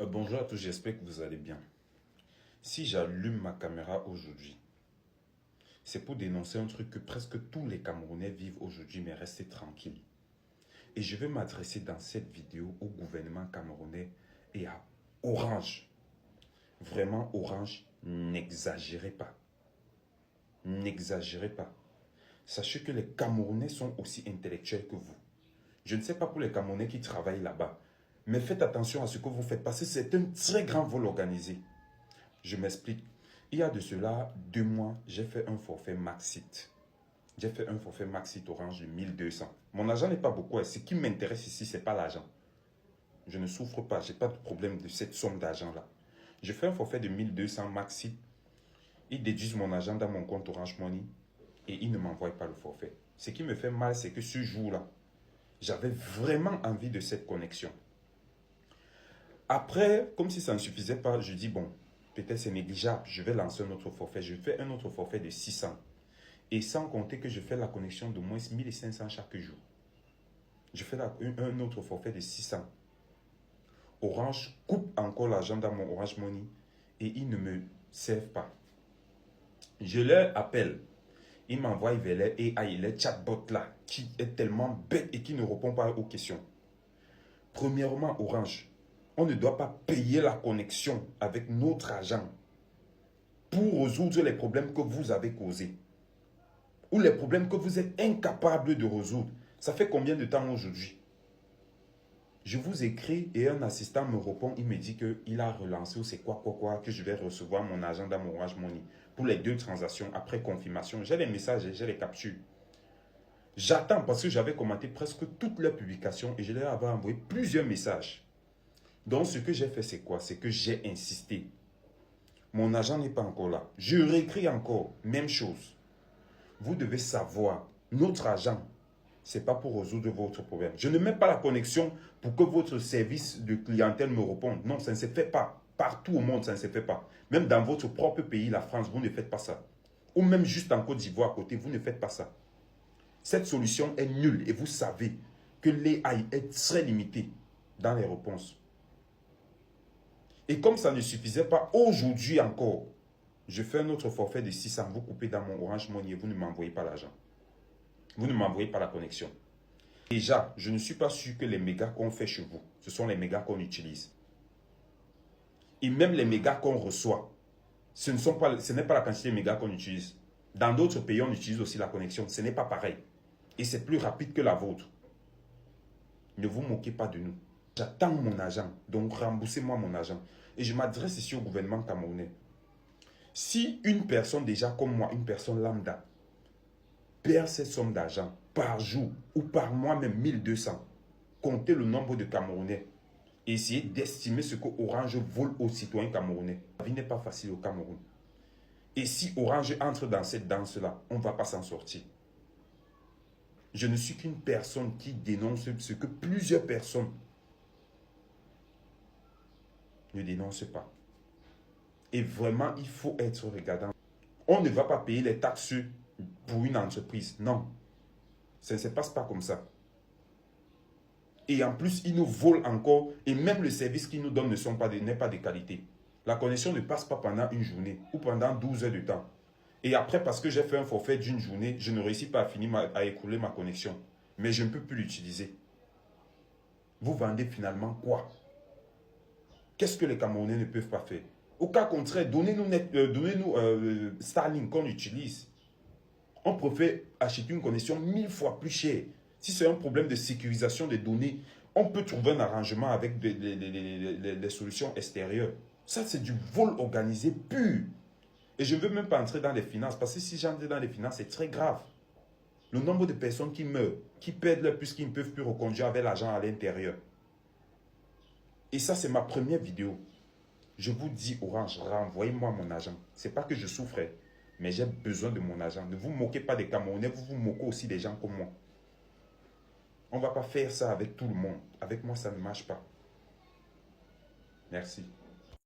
Bonjour à tous, j'espère que vous allez bien. Si j'allume ma caméra aujourd'hui, c'est pour dénoncer un truc que presque tous les Camerounais vivent aujourd'hui, mais restez tranquilles. Et je vais m'adresser dans cette vidéo au gouvernement camerounais et à Orange. Vraiment, Orange, n'exagérez pas. N'exagérez pas. Sachez que les Camerounais sont aussi intellectuels que vous. Je ne sais pas pour les Camerounais qui travaillent là-bas, mais faites attention à ce que vous faites parce que c'est un très grand vol organisé. Je m'explique. Il y a de cela 2 mois, j'ai fait un forfait Maxit. J'ai fait un forfait Maxit Orange de 1200. Mon argent n'est pas beaucoup. Ce qui m'intéresse ici, ce n'est pas l'argent. Je ne souffre pas. Je n'ai pas de problème de cette somme d'argent-là. Je fais un forfait de 1200 Maxit. Ils déduisent mon argent dans mon compte Orange Money et ils ne m'envoient pas le forfait. Ce qui me fait mal, c'est que ce jour-là, j'avais vraiment envie de cette connexion. Après, comme si ça ne suffisait pas, je dis bon, peut-être c'est négligeable, je vais lancer un autre forfait. Je fais un autre forfait de 600. Et sans compter que je fais la connexion de moins 1500 chaque jour. Je fais un autre forfait de 600. Orange coupe encore l'argent dans mon Orange Money et ils ne me servent pas. Je leur appelle. Ils m'envoient vers les AI, les chatbots là, qui est tellement bête et qui ne répond pas aux questions. Premièrement, Orange, on ne doit pas payer la connexion avec notre argent pour résoudre les problèmes que vous avez causés ou les problèmes que vous êtes incapable de résoudre. Ça fait combien de temps aujourd'hui? Je vous écris et un assistant me répond, il me dit qu'il a relancé ou c'est quoi, que je vais recevoir mon argent dans mon Orange Money pour les 2 transactions après confirmation. J'ai les messages et j'ai les captures. J'attends parce que j'avais commenté presque toutes leurs publications et je leur avais envoyé plusieurs messages. Donc ce que j'ai fait, c'est quoi? C'est que j'ai insisté. Mon argent n'est pas encore là. Je réécris encore, même chose. Vous devez savoir, notre argent, ce n'est pas pour résoudre votre problème. Je ne mets pas la connexion pour que votre service de clientèle me réponde. Non, ça ne se fait pas. Partout au monde, ça ne se fait pas. Même dans votre propre pays, la France, vous ne faites pas ça. Ou même juste en Côte d'Ivoire à côté, vous ne faites pas ça. Cette solution est nulle et vous savez que l'AI est très limité dans les réponses. Et comme ça ne suffisait pas, aujourd'hui encore, je fais un autre forfait de 600. Vous coupez dans mon Orange Money et vous ne m'envoyez pas l'argent. Vous ne m'envoyez pas la connexion. Déjà, je ne suis pas sûr que les mégas qu'on fait chez vous, ce sont les mégas qu'on utilise. Et même les mégas qu'on reçoit, ce n'est pas la quantité de mégas qu'on utilise. Dans d'autres pays, on utilise aussi la connexion. Ce n'est pas pareil. Et c'est plus rapide que la vôtre. Ne vous moquez pas de nous. J'attends mon argent. Donc, remboursez-moi mon argent. Et je m'adresse ici au gouvernement camerounais. Si une personne déjà comme moi, une personne lambda, perd cette somme d'argent par jour ou par mois même 1200, comptez le nombre de Camerounais. Essayez d'estimer ce que Orange vole aux citoyens camerounais. La vie n'est pas facile au Cameroun. Et si Orange entre dans cette danse-là, on ne va pas s'en sortir. Je ne suis qu'une personne qui dénonce ce que plusieurs personnes ne dénoncent pas. Et vraiment, il faut être regardant. On ne va pas payer les taxes pour une entreprise. Non. Ça ne se passe pas comme ça. Et en plus, ils nous volent encore. Et même le service qu'ils nous donnent n'est pas de qualité. La connexion ne passe pas pendant une journée ou pendant 12 heures de temps. Et après, parce que j'ai fait un forfait d'une journée, je ne réussis pas à écouler ma connexion. Mais je ne peux plus l'utiliser. Vous vendez finalement quoi? Qu'est-ce que les Camerounais ne peuvent pas faire? Au cas contraire, donnez-nous Starlink qu'on utilise. On préfère acheter une connexion 1000 fois plus chère. Si c'est un problème de sécurisation des données, on peut trouver un arrangement avec des solutions extérieures. Ça, c'est du vol organisé pur. Et je ne veux même pas entrer dans les finances, parce que si j'entre dans les finances, c'est très grave. Le nombre de personnes qui meurent, qui perdent leur puce, qui ne peuvent plus reconduire avec l'argent à l'intérieur. Et ça, c'est ma première vidéo. Je vous dis, Orange, renvoyez-moi mon argent. Ce n'est pas que je souffrais, mais j'ai besoin de mon argent. Ne vous moquez pas des Camerounais, vous vous moquez aussi des gens comme moi. On ne va pas faire ça avec tout le monde. Avec moi, ça ne marche pas. Merci.